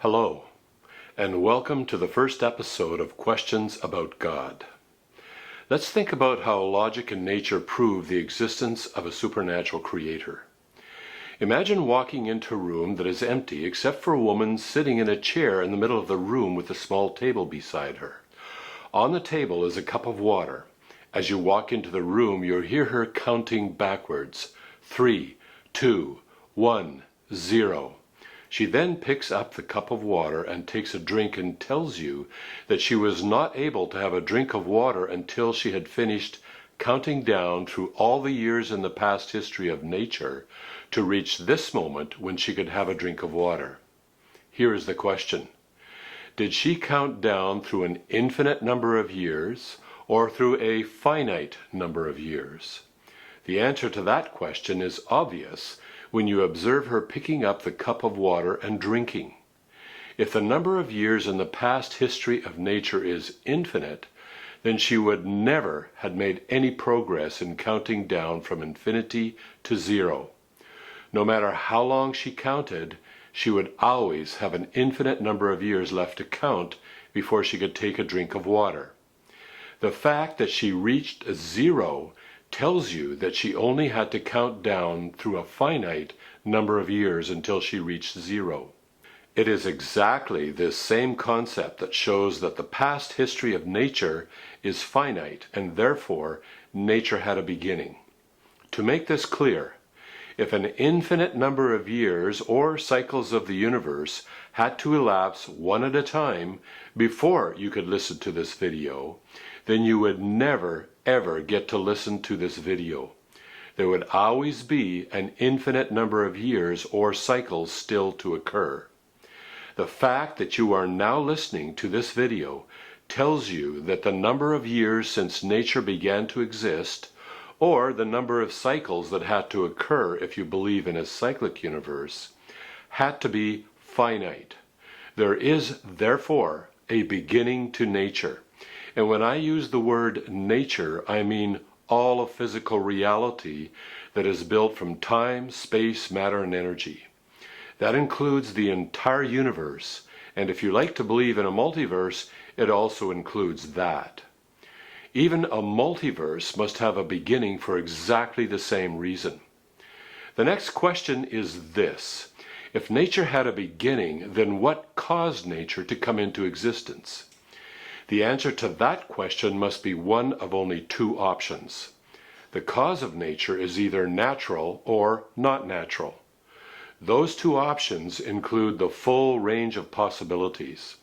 Hello, and welcome to the first episode of Questions About God. Let's think about how logic and nature prove the existence of a supernatural creator. Imagine walking into a room that is empty except for a woman sitting in a chair in the middle of the room with a small table beside her. On the table is a cup of water. As you walk into the room, you hear her counting backwards. 3, 2, 1, 0. She then picks up the cup of water and takes a drink and tells you that she was not able to have a drink of water until she had finished counting down through all the years in the past history of nature to reach this moment when she could have a drink of water. Here is the question. Did she count down through an infinite number of years or through a finite number of years? The answer to that question is obvious when you observe her picking up the cup of water and drinking. If the number of years in the past history of nature is infinite, then she would never have made any progress in counting down from infinity to zero. No matter how long she counted, she would always have an infinite number of years left to count before she could take a drink of water. The fact that she reached zero tells you that she only had to count down through a finite number of years until she reached zero. It is exactly this same concept that shows that the past history of nature is finite, and therefore nature had a beginning. To make this clear, if an infinite number of years or cycles of the universe had to elapse one at a time before you could listen to this video, then you would never ever get to listen to this video. There would always be an infinite number of years or cycles still to occur. The fact that you are now listening to this video tells you that the number of years since nature began to exist, or the number of cycles that had to occur if you believe in a cyclic universe, had to be finite. There is, therefore, a beginning to nature. And when I use the word nature, I mean all of physical reality that is built from time, space, matter, and energy. That includes the entire universe, and if you like to believe in a multiverse, it also includes that. Even a multiverse must have a beginning for exactly the same reason. The next question is this. If nature had a beginning, then what caused nature to come into existence? The answer to that question must be one of only two options. The cause of nature is either natural or not natural. Those two options include the full range of possibilities.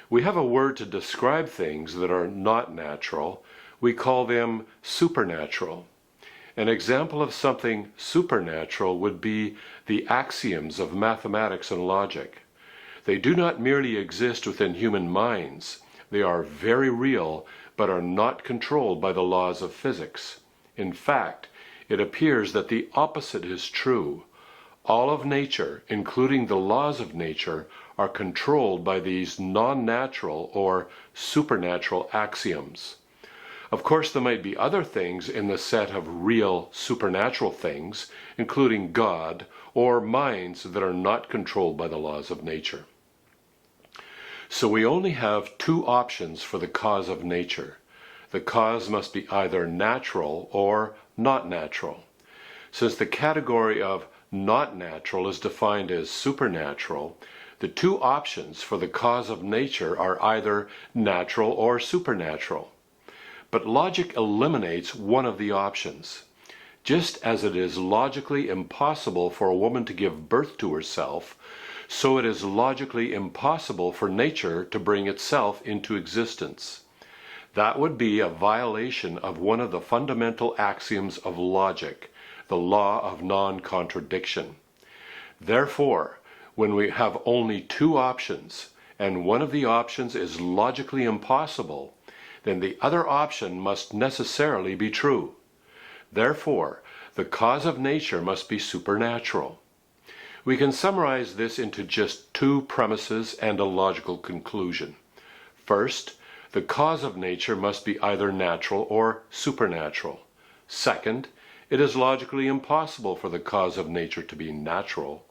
We have a word to describe things that are not natural. We call them supernatural. An example of something supernatural would be the axioms of mathematics and logic. They do not merely exist within human minds. They are very real, but are not controlled by the laws of physics. In fact, it appears that the opposite is true. All of nature, including the laws of nature, are controlled by these non-natural or supernatural axioms. Of course, there might be other things in the set of real supernatural things, including God, or minds that are not controlled by the laws of nature. So we only have two options for the cause of nature. The cause must be either natural or not natural. Since the category of not natural is defined as supernatural, the two options for the cause of nature are either natural or supernatural. But logic eliminates one of the options. Just as it is logically impossible for a woman to give birth to herself, so it is logically impossible for nature to bring itself into existence. That would be a violation of one of the fundamental axioms of logic, the law of non-contradiction. Therefore, when we have only two options, and one of the options is logically impossible, then the other option must necessarily be true. Therefore, the cause of nature must be supernatural. We can summarize this into just two premises and a logical conclusion. First, the cause of nature must be either natural or supernatural. Second, it is logically impossible for the cause of nature to be natural.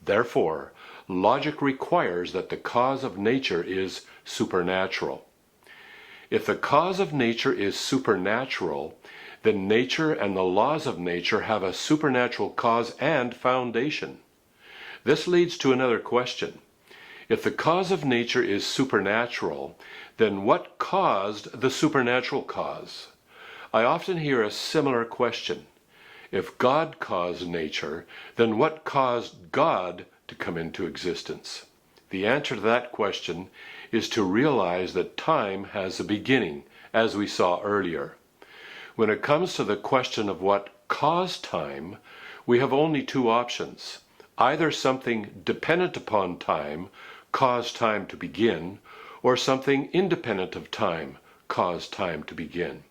Therefore, logic requires that the cause of nature is supernatural. If the cause of nature is supernatural, then nature and the laws of nature have a supernatural cause and foundation. This leads to another question. If the cause of nature is supernatural, then what caused the supernatural cause? I often hear a similar question. If God caused nature, then what caused God to come into existence? The answer to that question is to realize that time has a beginning, as we saw earlier. When it comes to the question of what caused time, we have only two options. Either something dependent upon time caused time to begin, or something independent of time caused time to begin.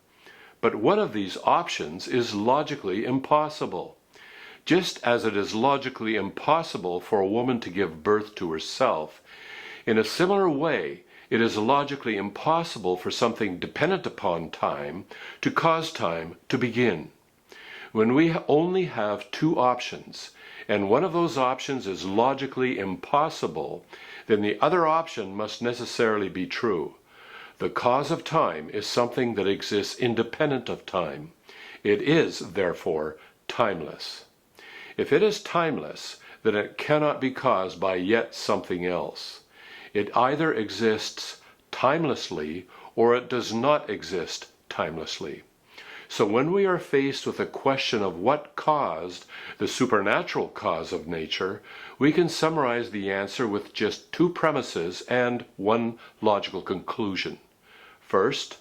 But one of these options is logically impossible. Just as it is logically impossible for a woman to give birth to herself, in a similar way, it is logically impossible for something dependent upon time to cause time to begin. When we only have two options, and one of those options is logically impossible, then the other option must necessarily be true. The cause of time is something that exists independent of time. It is, therefore, timeless. If it is timeless, then it cannot be caused by yet something else. It either exists timelessly or it does not exist timelessly. So when we are faced with a question of what caused the supernatural cause of nature, we can summarize the answer with just two premises and one logical conclusion. First,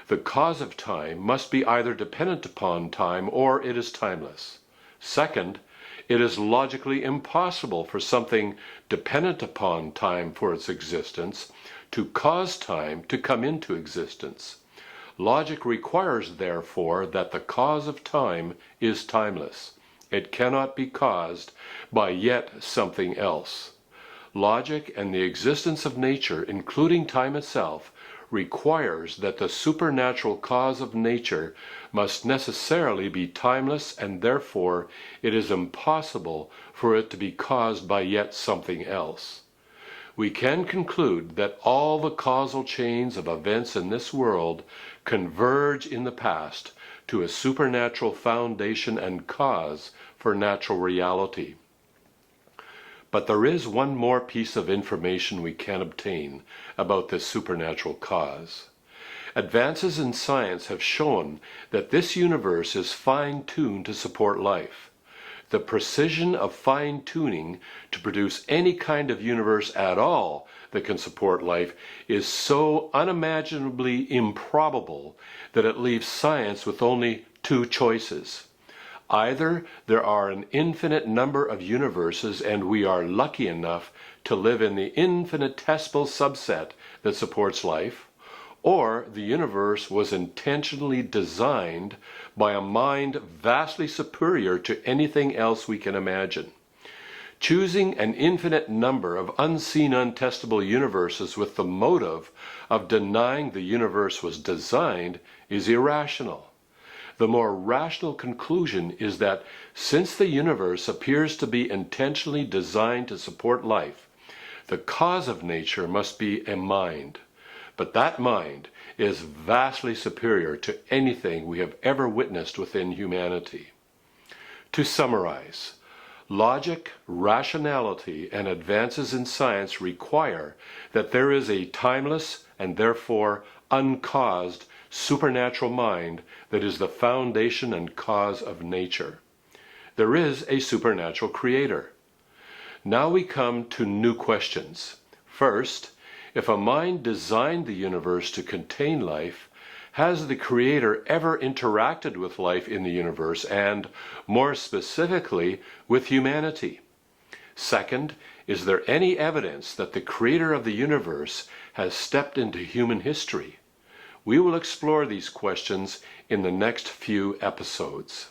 the cause of time must be either dependent upon time or it is timeless. Second, it is logically impossible for something dependent upon time for its existence to cause time to come into existence. Logic requires, therefore, that the cause of time is timeless. It cannot be caused by yet something else. Logic and the existence of nature, including time itself, requires that the supernatural cause of nature must necessarily be timeless, and therefore it is impossible for it to be caused by yet something else. We can conclude that all the causal chains of events in this world converge in the past to a supernatural foundation and cause for natural reality. But there is one more piece of information we can obtain about this supernatural cause. Advances in science have shown that this universe is fine-tuned to support life. The precision of fine-tuning to produce any kind of universe at all that can support life is so unimaginably improbable that it leaves science with only two choices. Either there are an infinite number of universes and we are lucky enough to live in the infinitesimal subset that supports life, or the universe was intentionally designed by a mind vastly superior to anything else we can imagine. Choosing an infinite number of unseen, untestable universes with the motive of denying the universe was designed is irrational. The more rational conclusion is that since the universe appears to be intentionally designed to support life, the cause of nature must be a mind. But that mind is vastly superior to anything we have ever witnessed within humanity. To summarize, logic, rationality, and advances in science require that there is a timeless and therefore uncaused supernatural mind that is the foundation and cause of nature. There is a supernatural creator. Now we come to new questions. First, if a mind designed the universe to contain life, has the creator ever interacted with life in the universe and, more specifically, with humanity? Second, is there any evidence that the creator of the universe has stepped into human history? We will explore these questions in the next few episodes.